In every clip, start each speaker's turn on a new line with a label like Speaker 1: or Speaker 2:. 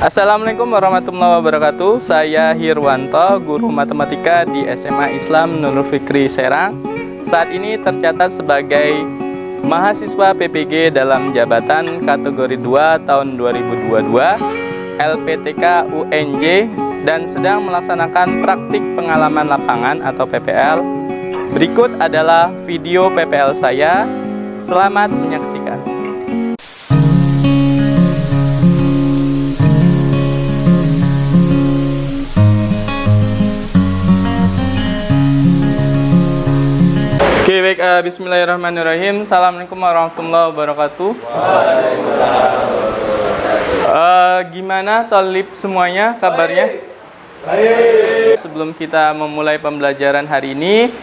Speaker 1: Assalamualaikum warahmatullahi wabarakatuh. Saya Hirwanto, guru matematika di SMA Islam Nurul Fikri Serang. Saat ini tercatat sebagai mahasiswa PPG dalam jabatan kategori 2 tahun 2022 LPTK UNJ dan sedang melaksanakan praktik pengalaman lapangan atau PPL. Berikut adalah video PPL saya. Selamat menyaksikan. Oke, baik, bismillahirrahmanirrahim. Assalamualaikum warahmatullahi wabarakatuh. Gimana talib semuanya kabarnya? Sebelum kita memulai pembelajaran hari ini,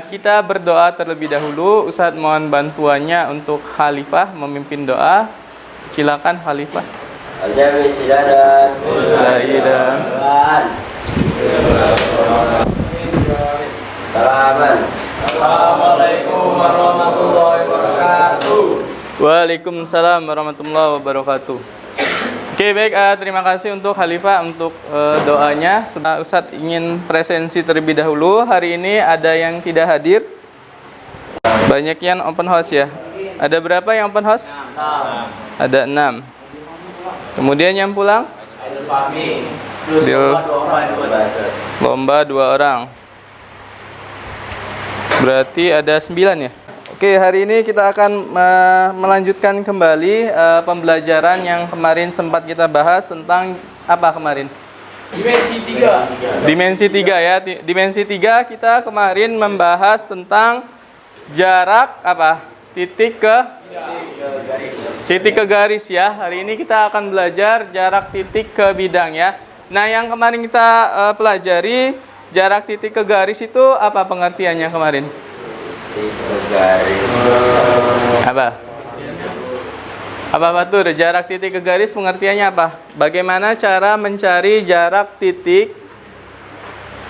Speaker 1: kita berdoa terlebih dahulu. Ustadz mohon bantuannya untuk Khalifah memimpin doa. Silakan Khalifah.
Speaker 2: Al-Jami istidadan. Salaman. Assalamualaikum warahmatullahi wabarakatuh.
Speaker 1: Waalaikumsalam warahmatullahi wabarakatuh. Oke, baik, terima kasih untuk Khalifah untuk doanya. Ustadz ingin presensi terlebih dahulu. Hari ini ada yang tidak hadir. Banyak yang open house ya. Ada berapa yang open house? 6. Ada 6. Kemudian yang pulang? Lomba 2 orang. Berarti ada 9 ya. Oke, hari ini kita akan melanjutkan kembali pembelajaran yang kemarin sempat kita bahas tentang apa kemarin?
Speaker 2: Dimensi 3.
Speaker 1: Dimensi 3 ya. Dimensi 3 kita kemarin membahas tentang jarak apa? Titik ke garis ya. Hari ini kita akan belajar jarak titik ke bidang ya. Nah, yang kemarin kita pelajari jarak titik ke garis itu apa pengertiannya kemarin?
Speaker 2: Titik ke garis.
Speaker 1: Apa? Apa tuh jarak titik ke garis pengertiannya apa? Bagaimana cara mencari jarak titik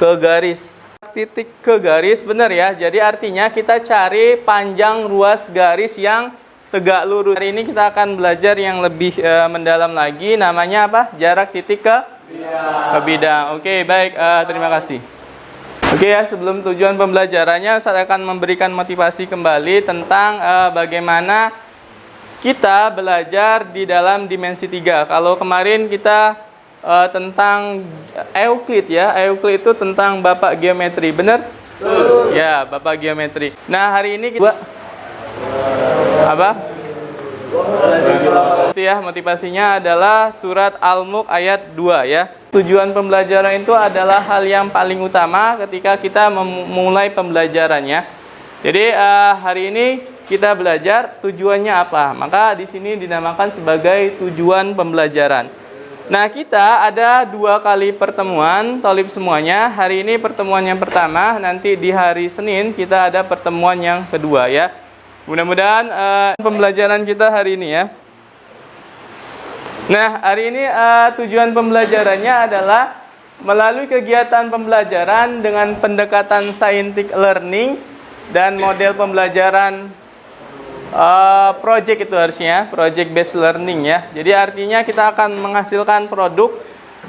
Speaker 1: ke garis? Titik ke garis benar ya. Jadi artinya kita cari panjang ruas garis yang tegak lurus. Hari ini kita akan belajar yang lebih mendalam lagi. Namanya apa? Jarak titik ke bidang. Oke, baik. Terima kasih. Oke ya, sebelum tujuan pembelajarannya, saya akan memberikan motivasi kembali tentang bagaimana kita belajar di dalam dimensi 3. Kalau kemarin kita tentang Euclid ya. Euclid itu tentang Bapak Geometri, benar? Ya, Bapak Geometri. Nah, hari ini kita apa? Itu ya, motivasinya adalah surat Al-Mulk ayat 2 ya. Tujuan pembelajaran itu adalah hal yang paling utama ketika kita memulai pembelajarannya. Jadi hari ini kita belajar tujuannya apa? Maka di sini dinamakan sebagai tujuan pembelajaran. Nah, kita ada 2 kali pertemuan talib semuanya. Hari ini pertemuan yang pertama, nanti di hari Senin kita ada pertemuan yang kedua ya. Mudah-mudahan pembelajaran kita hari ini ya. Nah, hari ini tujuan pembelajarannya adalah melalui kegiatan pembelajaran dengan pendekatan scientific learning dan model pembelajaran project itu harusnya, project based learning ya. Jadi artinya kita akan menghasilkan produk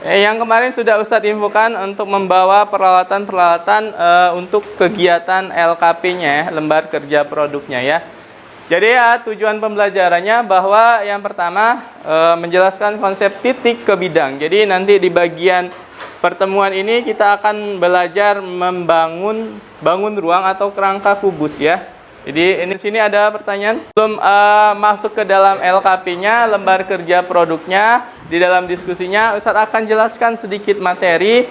Speaker 1: yang kemarin sudah Ustadz infokan untuk membawa peralatan-peralatan untuk kegiatan LKP-nya ya, lembar kerja produknya ya. Jadi ya, tujuan pembelajarannya bahwa yang pertama menjelaskan konsep titik ke bidang. Jadi nanti di bagian pertemuan ini kita akan belajar bangun ruang atau kerangka kubus ya. Jadi di sini ada pertanyaan. Sebelum masuk ke dalam LKP-nya, lembar kerja produknya, di dalam diskusinya Ustadz akan jelaskan sedikit materi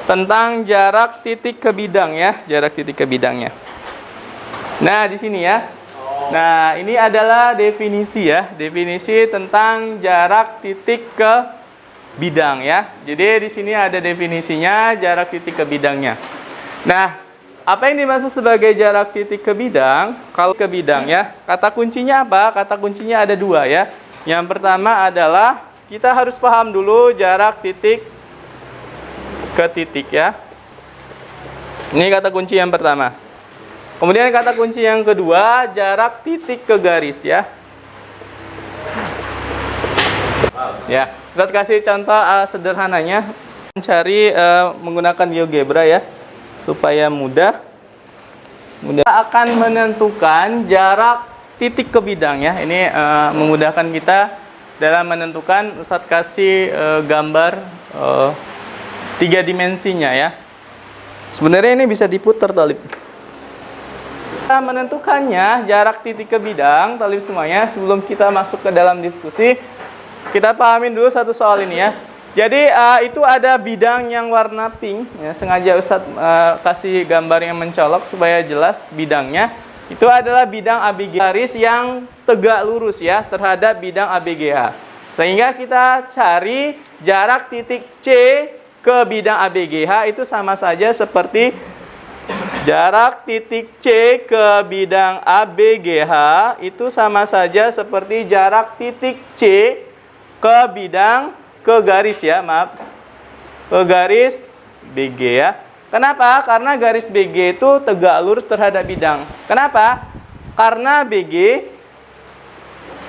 Speaker 1: tentang jarak titik ke bidang ya, jarak titik ke bidangnya. Nah, di sini ya. Nah, ini adalah definisi ya, definisi tentang jarak titik ke bidang ya. Jadi di sini ada definisinya jarak titik ke bidangnya. Nah, apa yang dimaksud sebagai jarak titik ke bidang? Kalau ke bidang ya, kata kuncinya apa? Kata kuncinya ada 2 ya. Yang pertama adalah kita harus paham dulu jarak titik ke titik ya. Ini kata kunci yang pertama. Kemudian kata kunci yang kedua, jarak titik ke garis ya. Ya, Ustaz kasih contoh sederhananya. Cari menggunakan GeoGebra ya, supaya mudah. Kita akan menentukan jarak titik ke bidang ya. Ini memudahkan kita dalam menentukan. Ustaz kasih gambar 3 dimensinya ya. Sebenarnya ini bisa diputar, Talib. Kita menentukannya jarak titik ke bidang, Talib semuanya. Sebelum kita masuk ke dalam diskusi, kita pahamin dulu satu soal ini ya. Jadi itu ada bidang yang warna pink ya, sengaja Ustadz kasih gambar yang mencolok supaya jelas bidangnya. Itu adalah bidang ABG garis yang tegak lurus ya terhadap bidang ABGH. Sehingga kita cari jarak titik C ke bidang ABGH itu sama saja seperti jarak titik C ke bidang ABGH itu sama saja seperti jarak titik C ke bidang ke garis ya, maaf, ke garis BG ya. Kenapa? Karena garis BG itu tegak lurus terhadap bidang. Kenapa? Karena BG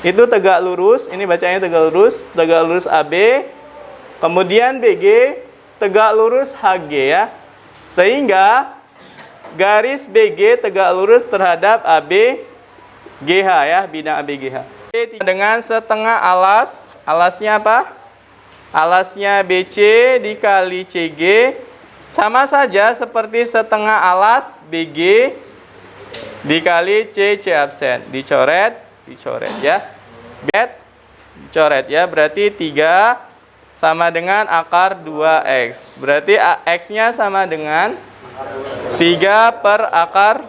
Speaker 1: itu tegak lurus, ini bacanya tegak lurus AB, kemudian BG tegak lurus HG ya. Sehingga garis BG tegak lurus terhadap ABGH ya, bidang ABGH. Dengan setengah alas, alasnya apa? Alasnya BC dikali CG sama saja seperti setengah alas BG dikali CC absen. Dicoret ya. Bet dicoret ya. Berarti 3 sama dengan akar 2X. Berarti X-nya sama dengan 3 per akar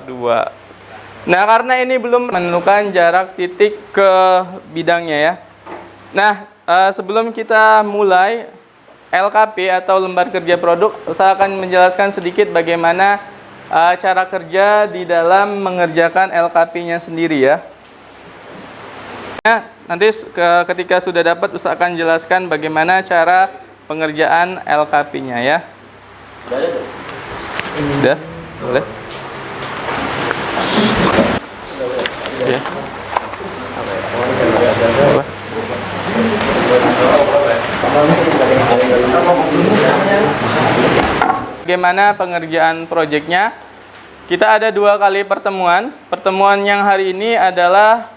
Speaker 1: 2. Nah, karena ini belum menentukan jarak titik ke bidangnya ya. Nah, sebelum kita mulai LKP atau lembar kerja produk, saya akan menjelaskan sedikit bagaimana cara kerja di dalam mengerjakan LKP-nya sendiri ya. Nah, nanti ketika sudah dapat, Ustaz akan jelaskan bagaimana cara pengerjaan LKP-nya ya. Sudah? Boleh? Ya. Bagaimana pengerjaan proyeknya? Kita ada 2 kali pertemuan. Pertemuan yang hari ini adalah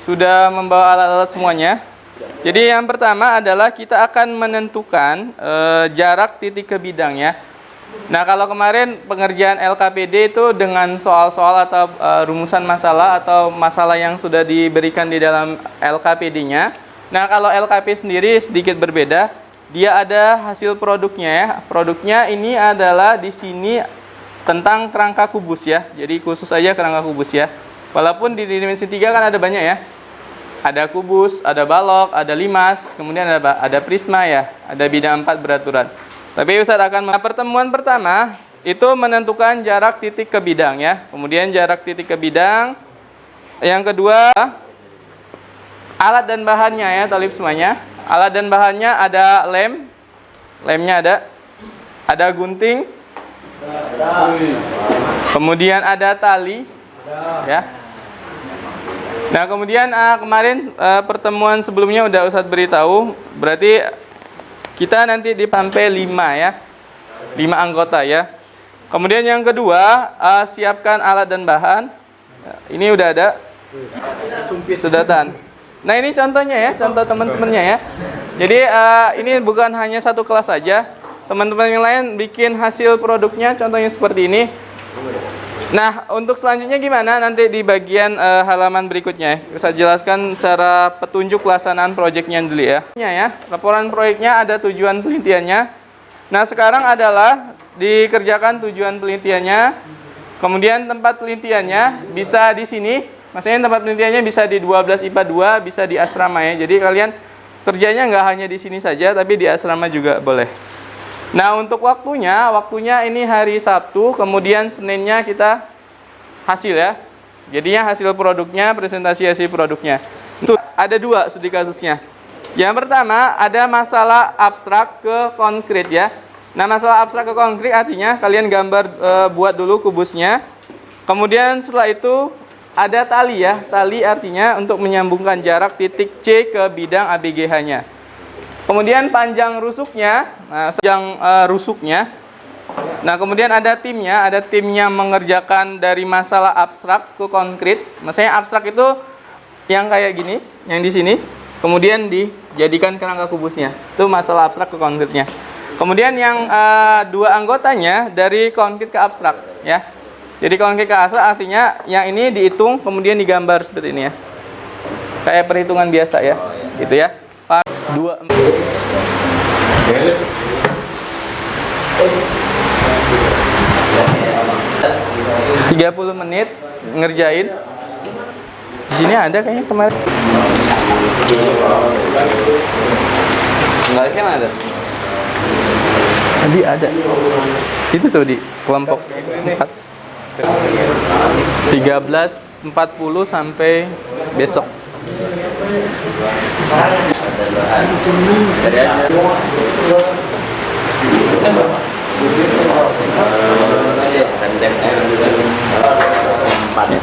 Speaker 1: sudah membawa alat-alat semuanya. Jadi yang pertama adalah kita akan menentukan jarak titik ke bidangnya. Nah, kalau kemarin pengerjaan LKPD itu dengan soal-soal atau rumusan masalah atau masalah yang sudah diberikan di dalam LKPD-nya. Nah, kalau LKP sendiri sedikit berbeda. Dia ada hasil produknya ya. Produknya ini adalah di sini tentang kerangka kubus ya. Jadi khusus aja kerangka kubus ya. Walaupun di dimensi 3 kan ada banyak ya. Ada kubus, ada balok, ada limas, kemudian ada prisma ya. Ada bidang 4 beraturan. Tapi Ustaz akan pertemuan pertama itu menentukan jarak titik ke bidang ya. Kemudian jarak titik ke bidang. Yang kedua, alat dan bahannya ya, talib semuanya. Alat dan bahannya ada lemnya ada gunting, kemudian ada tali, ya. Nah, kemudian kemarin pertemuan sebelumnya udah Ustadz beritahu, berarti kita nanti sampai 5 ya, 5 anggota ya. Kemudian yang kedua, siapkan alat dan bahan. Ini udah ada sedotan. Nah, ini contohnya ya, contoh teman-temannya ya. Jadi ini bukan hanya satu kelas saja. Teman-teman yang lain bikin hasil produknya, contohnya seperti ini. Nah, untuk selanjutnya gimana? Nanti di bagian halaman berikutnya. Saya jelaskan cara petunjuk pelaksanaan proyeknya dulu ya. Laporan proyeknya ada tujuan penelitiannya. Nah, sekarang adalah dikerjakan tujuan penelitiannya. Kemudian tempat penelitiannya bisa di sini. Maksudnya tempat penelitiannya bisa di 12 IPA 2, bisa di asrama ya. Jadi kalian kerjanya nggak hanya di sini saja, tapi di asrama juga boleh. Nah, untuk waktunya ini hari Sabtu, kemudian Seninnya kita hasil ya. Jadinya hasil produknya, presentasi hasil produknya. Itu ada 2 studi kasusnya. Yang pertama ada masalah abstrak ke konkret ya. Nah, masalah abstrak ke konkret artinya kalian gambar buat dulu kubusnya. Kemudian setelah itu ada tali ya. Tali artinya untuk menyambungkan jarak titik C ke bidang ABGH-nya. Kemudian panjang rusuknya, rusuknya. Nah, kemudian ada timnya mengerjakan dari masalah abstrak ke konkret. Maksudnya abstrak itu yang kayak gini, yang di sini, kemudian dijadikan kerangka kubusnya. Itu masalah abstrak ke konkretnya. Kemudian yang dua anggotanya dari konkret ke abstrak, ya. Jadi konkret ke abstrak artinya yang ini dihitung kemudian digambar seperti ini ya. Kayak perhitungan biasa ya, gitu ya. Pas 2 30 menit ngerjain. Di sini ada kayaknya kemarin. Enggak kan ada. Tadi ada. Itu tuh di kelompok 4. 13.40 sampai besok.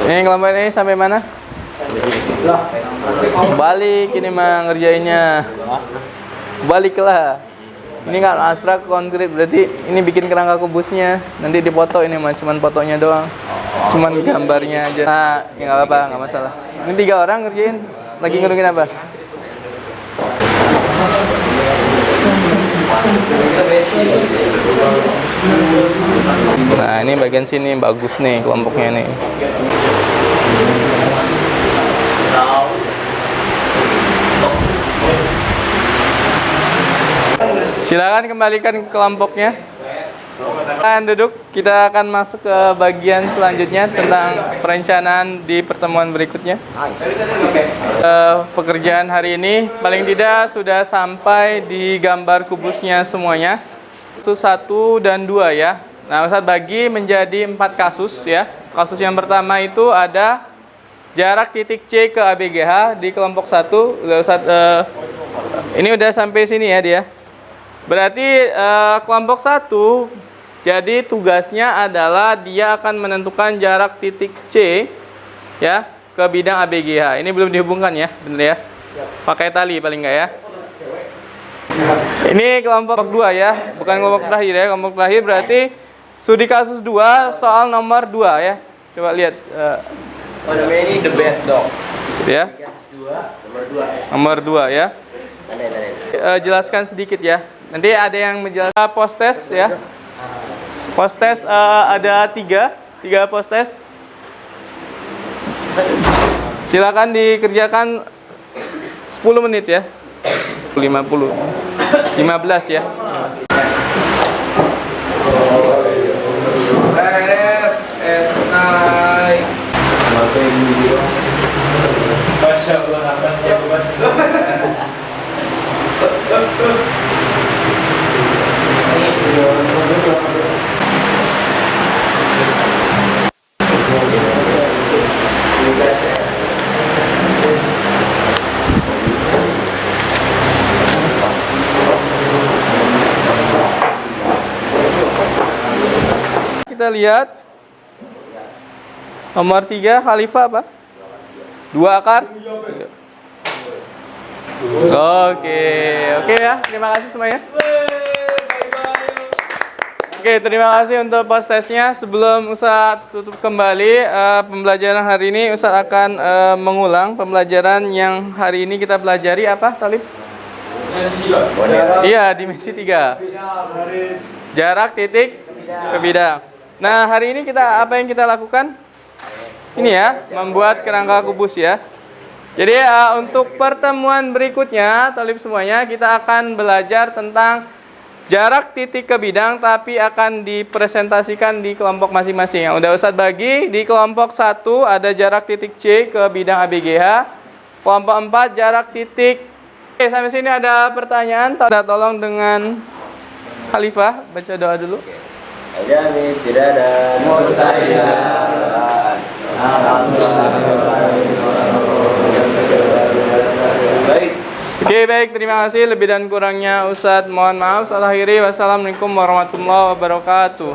Speaker 1: Ini kelompok ini sampai mana? Balik ini mah ngerjainnya. Baliklah. Ini kan abstrak konkret berarti ini bikin kerangka kubusnya. Nanti dipoto ini mah cuman fotonya doang. Cuman gambarnya aja. Nah, ya enggak apa-apa, enggak masalah. Ini 3 orang ngerjain. Lagi ngerungin apa? Nah, ini bagian sini bagus nih kelompoknya nih. Silakan kembalikan kelompoknya. Silakan duduk. Kita akan masuk ke bagian selanjutnya tentang perencanaan di pertemuan berikutnya. Pekerjaan hari ini paling tidak sudah sampai di gambar kubusnya semuanya. Itu 1 dan 2 ya. Nah, Ustadz bagi menjadi 4 kasus ya. Kasus yang pertama itu ada jarak titik C ke ABGH di kelompok 1. Ini udah sampai sini ya dia. Berarti kelompok 1 jadi tugasnya adalah dia akan menentukan jarak titik C ya ke bidang ABGH. Ini belum dihubungkan ya, bener ya? Pakai tali paling enggak ya? Ini kelompok 2 ya, bukan kelompok terakhir ya. Kelompok terakhir berarti studi kasus 2 soal nomor 2 ya. Coba lihat.
Speaker 2: Ini the best dog.
Speaker 1: Ya. Nomor 2 ya. Jelaskan sedikit ya. Nanti ada yang menjelaskan post test ya. Post test ada 3 post test. Silakan dikerjakan 10 menit ya. 15 ya. Masya Allah, kita lihat nomor 3 khalifah apa? 2 akar. Oke ya. Terima kasih semuanya. Oke, terima kasih untuk post testnya. Sebelum Ustadz tutup kembali pembelajaran hari ini, Ustadz akan mengulang pembelajaran yang hari ini kita pelajari apa, Talib? Iya, dimensi 3. Jarak titik ke bidang. Nah, hari ini apa yang kita lakukan? Ini ya, membuat kerangka kubus ya. Jadi untuk pertemuan berikutnya, Talib semuanya, kita akan belajar tentang jarak titik ke bidang, tapi akan dipresentasikan di kelompok masing-masing. Yang udah Ustadz bagi, di kelompok 1 ada jarak titik C ke bidang ABGH. Kelompok 4 jarak titik. Oke, sampai sini ada pertanyaan. Tolong dengan Khalifah baca doa dulu.
Speaker 2: Ajamis tidak ada. Baik.
Speaker 1: Oke, baik, terima kasih. Lebih dan kurangnya Ustadz mohon maaf. Salah akhiri. Wassalamualaikum warahmatullahi wabarakatuh.